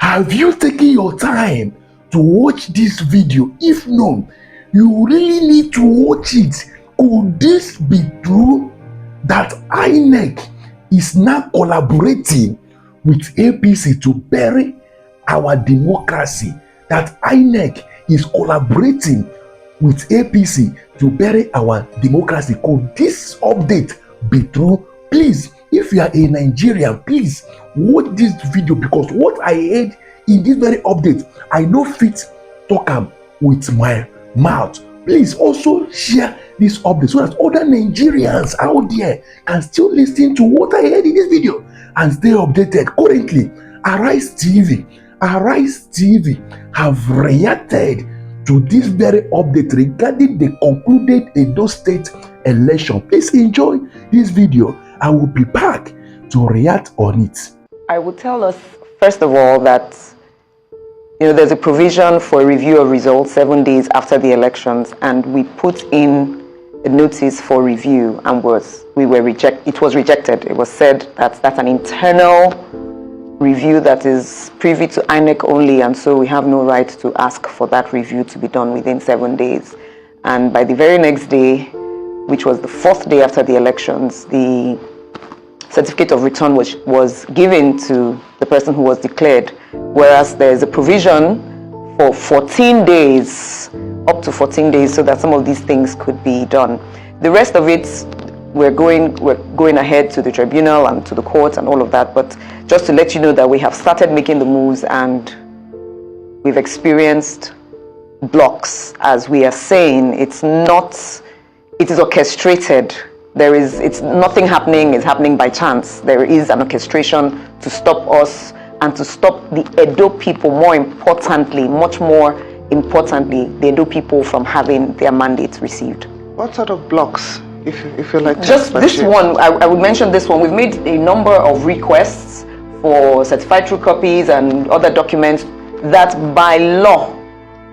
Have you taken your time to watch this video? If not, you really need to watch it. Could this be true that INEC is now collaborating with APC to bury our democracy? That INEC is collaborating with APC to bury our democracy. Could this update be true? Please, if you are a Nigerian, please watch this video, because what I heard in this very update, I no fit talk am with my mouth. Please also share this update so that other Nigerians out there can still listen to what I heard in this video and stay updated. Currently, Arise TV have reacted to this very update regarding the concluded Edo State election. Please enjoy this video. I will be back to react on it. I would tell us, first of all, that there's a provision for a review of results 7 days after the elections, and we put in a notice for review, and it was rejected. It was said that that's an internal review that is privy to INEC only, and so we have no right to ask for that review to be done within 7 days. And by the very next day, which was the 4th day after the elections, the certificate of return was given to the person who was declared, whereas there's a provision for 14 days, up to 14 days, so that some of these things could be done. The rest of it, we're going ahead to the tribunal and to the courts and all of that, but just to let you know that we have started making the moves, and we've experienced blocks. As we are saying, it is orchestrated. It's nothing happening is happening by chance. There is an orchestration to stop us and to stop the Edo people, much more importantly, the Edo people from having their mandates received. What sort of blocks, if you like to just this one, I would mention this one. We've made a number of requests for certified true copies and other documents that by law,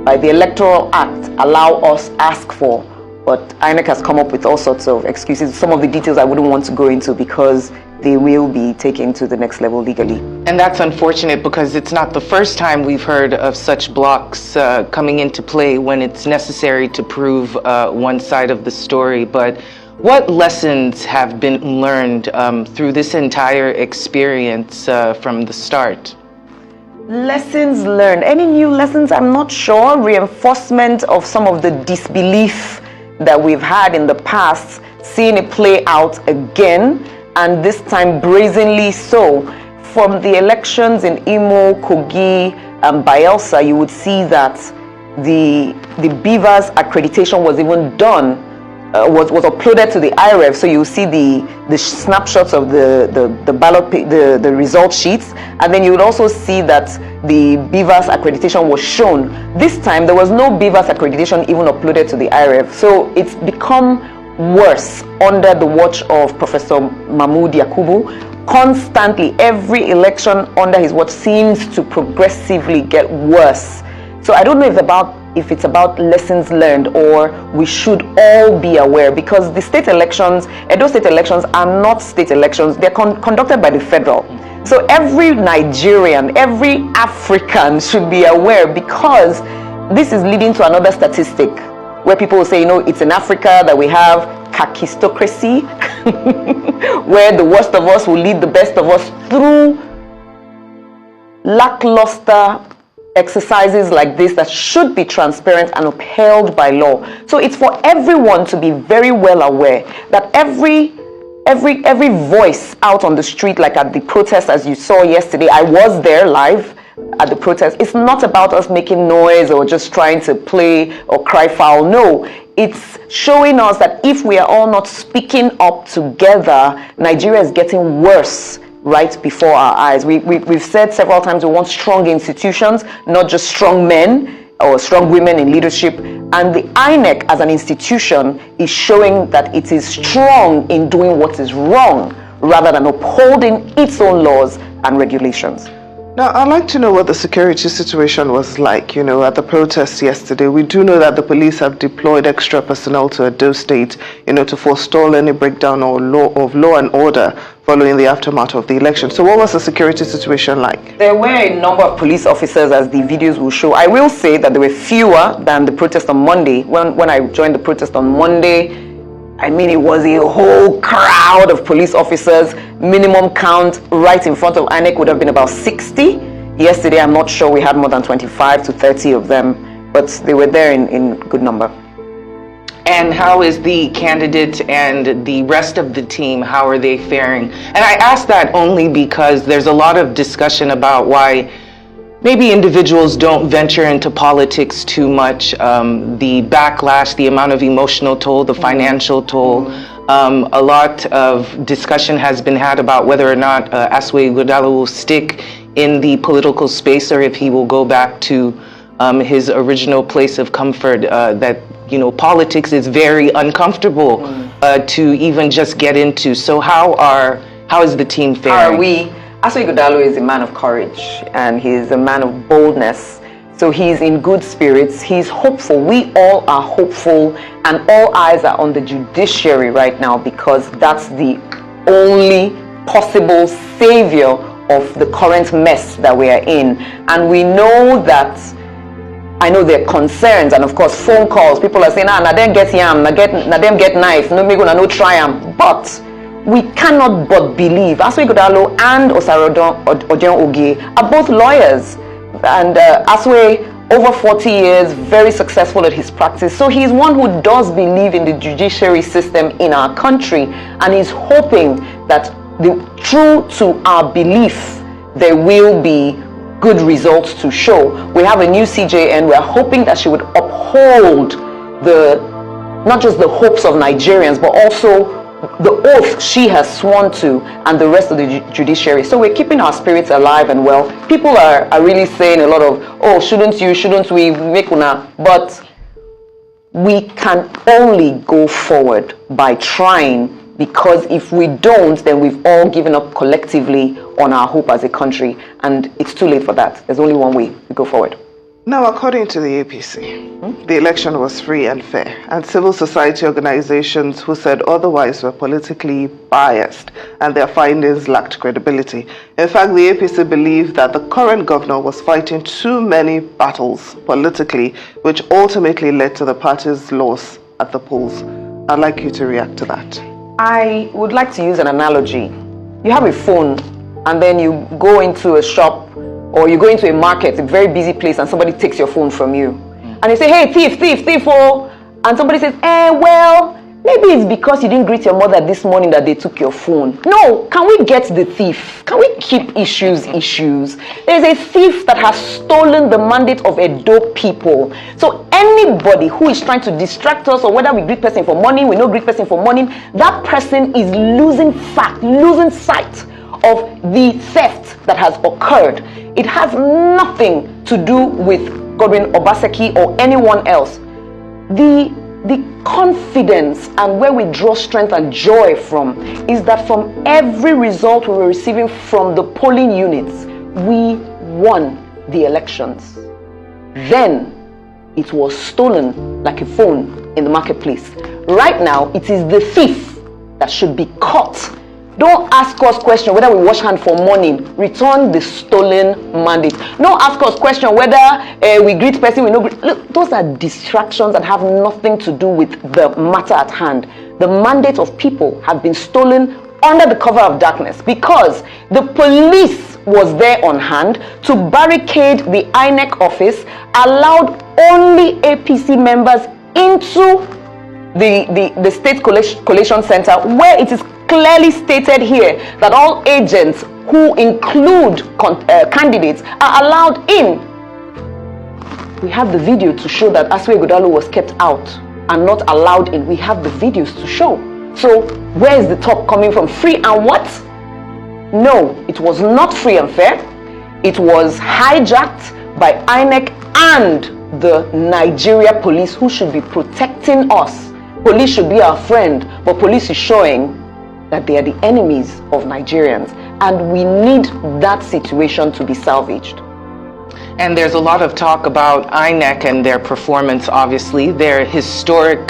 by the Electoral Act, allow us ask for. But INEC has come up with all sorts of excuses. Some of the details I wouldn't want to go into because they will be taken to the next level legally. And that's unfortunate, because it's not the first time we've heard of such blocks coming into play when it's necessary to prove one side of the story. But what lessons have been learned through this entire experience from the start? Lessons learned. Any new lessons? I'm not sure. Reinforcement of some of the disbelief that we've had in the past, seeing it play out again, and this time brazenly so. From the elections in Imo, Kogi, and Bayelsa, you would see that the Beavers accreditation was even done, was uploaded to the IREV, so you see the snapshots of the ballot, the result sheets, and then you would also see that the Beavers accreditation was shown. This time there was no Beavers accreditation even uploaded to the IREV, so it's become worse under the watch of Professor Mahmoud Yakubu. Constantly, every election under his watch seems to progressively get worse. So I don't know if it's about lessons learned, or we should all be aware, because the state elections, Edo state elections, are not state elections. They're conducted by the federal. So every Nigerian, every African should be aware, because this is leading to another statistic where people will say, it's in Africa that we have kakistocracy, where the worst of us will lead the best of us through lackluster exercises like this that should be transparent and upheld by law. So it's for everyone to be very well aware that every voice out on the street, like at the protest, as you saw yesterday, I was there live at the protest. It's not about us making noise or just trying to play or cry foul. No, it's showing us that if we are all not speaking up together, Nigeria is getting worse right before our eyes. We've said several times we want strong institutions, not just strong men or strong women in leadership. And the INEC as an institution is showing that it is strong in doing what is wrong rather than upholding its own laws and regulations. Now, I'd like to know what the security situation was like, at the protest yesterday. We do know that the police have deployed extra personnel to Edo State, to forestall any breakdown of law and order following the aftermath of the election. So what was the security situation like? There were a number of police officers, as the videos will show. I will say that there were fewer than the protest on Monday. When I joined the protest on Monday, I mean, it was a whole crowd of police officers. Minimum count right in front of INEC would have been about 60. Yesterday, I'm not sure we had more than 25 to 30 of them, but they were there in good number. And how is the candidate and the rest of the team, how are they faring? And I ask that only because there's a lot of discussion about why maybe individuals don't venture into politics too much. The backlash, the amount of emotional toll, the financial toll. A lot of discussion has been had about whether or not Asue Ighodalo will stick in the political space or if he will go back to his original place of comfort, that politics is very uncomfortable to even just get into. So how is the team faring? How are we? Asue Ighodalo is a man of courage and he's a man of boldness. So he's in good spirits. He's hopeful. We all are hopeful, and all eyes are on the judiciary right now because that's the only possible savior of the current mess that we are in. And we know that, I know there are concerns and of course phone calls. People are saying, na them get yam, na them get knife, no me gonna no try am. But we cannot but believe Asue Ighodalo and Osarodon Oge are both lawyers. And Asue, over 40 years, very successful at his practice. So he's one who does believe in the judiciary system in our country, and he's hoping that true to our belief, there will be good results to show. We have a new CJ and we're hoping that she would uphold not just the hopes of Nigerians, but also the oath she has sworn to and the rest of the judiciary. So we're keeping our spirits alive and well. People are really saying a lot of, oh, shouldn't we make una? But we can only go forward by trying, because if we don't, then we've all given up collectively on our hope as a country, and it's too late for that. There's only one way to go forward. Now, according to the APC, the election was free and fair, and civil society organizations who said otherwise were politically biased, and their findings lacked credibility. In fact, the APC believed that the current governor was fighting too many battles politically, which ultimately led to the party's loss at the polls. I'd like you to react to that. I would like to use an analogy. You have a phone, and then you go into a shop or you go into a market, a very busy place, and somebody takes your phone from you. And they say, hey, thief, oh. And somebody says, well, maybe it's because you didn't greet your mother this morning that they took your phone. No, can we get the thief? Can we keep issues? There's a thief that has stolen the mandate of Edo people. So anybody who is trying to distract us, or whether we greet person for morning, we no greet person for morning, that person is losing sight of the theft that has occurred. It has nothing to do with Godwin Obaseki or anyone else. The confidence and where we draw strength and joy from is that from every result we were receiving from the polling units, we won the elections. Then it was stolen like a phone in the marketplace. Right now, it is the thief that should be caught. Don't ask us question whether we wash hand for morning. Return the stolen mandate. Don't ask us question whether we greet person, we no greet. Look, those are distractions that have nothing to do with the matter at hand. The mandate of people have been stolen under the cover of darkness because the police was there on hand to barricade the INEC office, allowed only APC members into the State Collation Center, where it is clearly stated here that all agents who include candidates are allowed in. We have the video to show that Asue Ighodalo was kept out and not allowed in. We have the videos to show. So where is the talk coming from? Free and what? No, it was not free and fair. It was hijacked by INEC and the Nigeria police, who should be protecting us. Police should be our friend, but police is showing that they are the enemies of Nigerians, and we need that situation to be salvaged. And there's a lot of talk about INEC and their performance, obviously. Their historic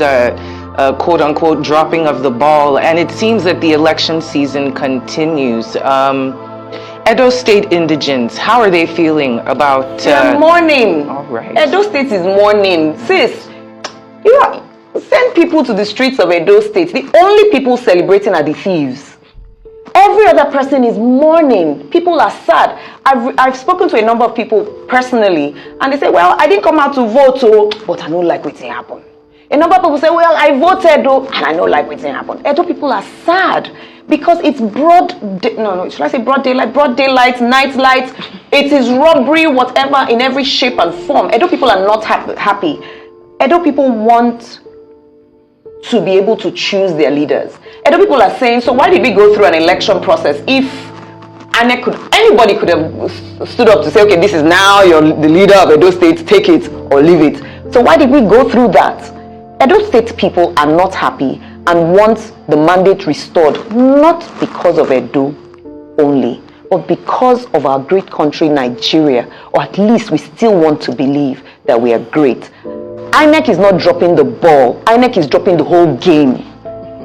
quote-unquote dropping of the ball, and it seems that the election season continues. Edo State indigents, how are they feeling about... They're mourning. All right. Edo State is mourning. Sis, send people to the streets of Edo State. The only people celebrating are the thieves. Every other person is mourning. People are sad. I've spoken to a number of people personally, and they say, well, I didn't come out to vote, but I don't like what's happen. A number of people say, well, I voted, and I don't like what's happen. Edo people are sad because it's should I say broad daylight, night light. It is robbery, whatever, in every shape and form. Edo people are not happy. Edo people want to be able to choose their leaders. Edo people are saying, so why did we go through an election process if anybody could have stood up to say, okay, this is now the leader of Edo State, take it or leave it. So why did we go through that? Edo State people are not happy and want the mandate restored, not because of Edo only, but because of our great country, Nigeria, or at least we still want to believe that we are great. INEC is not dropping the ball. INEC is dropping the whole game.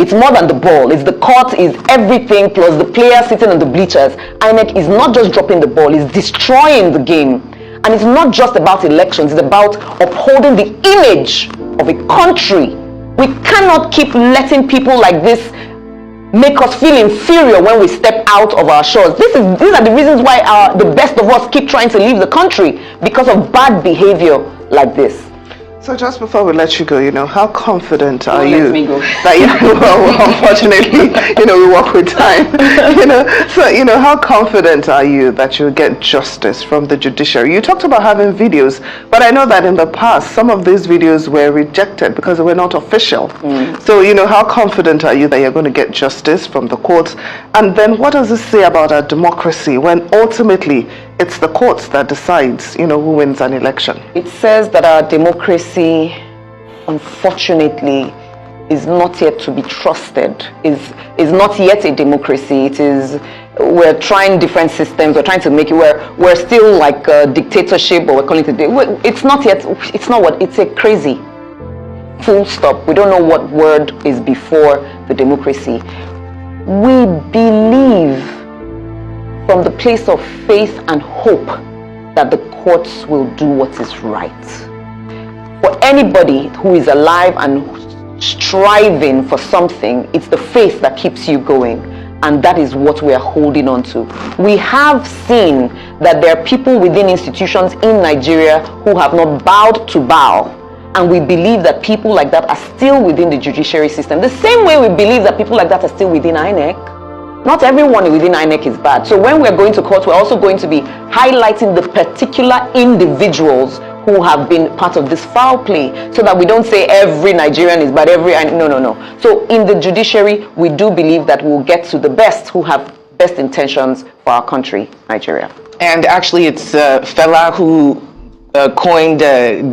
It's more than the ball. It's the court, is everything, plus the players sitting on the bleachers. INEC is not just dropping the ball, it's destroying the game. And it's not just about elections, it's about upholding the image of a country. We cannot keep letting people like this make us feel inferior when we step out of our shores. These are the reasons why the best of us keep trying to leave the country, because of bad behavior like this. So just before we let you go, how confident are you? Let me go. Well, unfortunately, we work with time. So, how confident are you that you'll get justice from the judiciary? You talked about having videos, but I know that in the past, some of these videos were rejected because they were not official. So, how confident are you that you're going to get justice from the courts? And then what does this say about our democracy when ultimately it's the courts that decides, who wins an election? It says that our democracy, unfortunately, is not yet to be trusted. Is not yet a democracy. We're trying different systems. We're trying to make it where we're still like a dictatorship, but we're calling it it's not yet. It's not what. It's a crazy. Full stop. We don't know what word is before the democracy. We believe, from the place of faith and hope, that the courts will do what is right. For anybody who is alive and striving for something, it's the faith that keeps you going, and that is what we are holding on to. We have seen that there are people within institutions in Nigeria who have not bowed to bow, and we believe that people like that are still within the judiciary system. The same way we believe that people like that are still within INEC. Not everyone within INEC is bad. So when we're going to court, we're also going to be highlighting the particular individuals who have been part of this foul play, so that we don't say every Nigerian is bad, no. So in the judiciary, we do believe that we'll get to the best who have best intentions for our country, Nigeria. And actually, it's Fela who coined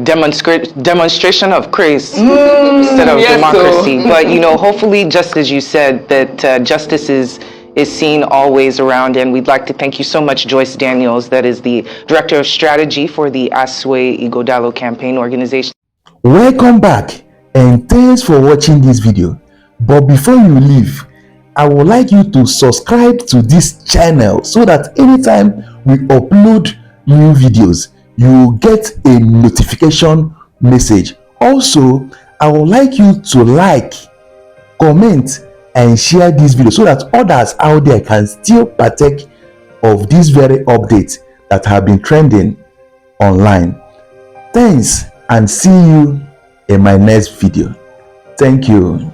demonstration of grace instead of democracy. So. But hopefully, just as you said, that justice is seen always around, and we'd like to thank you so much, Joyce Daniels, that is the Director of Strategy for the Aswe Igodalo Campaign Organization. Welcome back, and thanks for watching this video. But before you leave, I would like you to subscribe to this channel so that anytime we upload new videos, you get a notification message. Also, I would like you to like, comment, and share this video so that others out there can still partake of these very updates that have been trending online. Thanks, and see you in my next video. Thank you.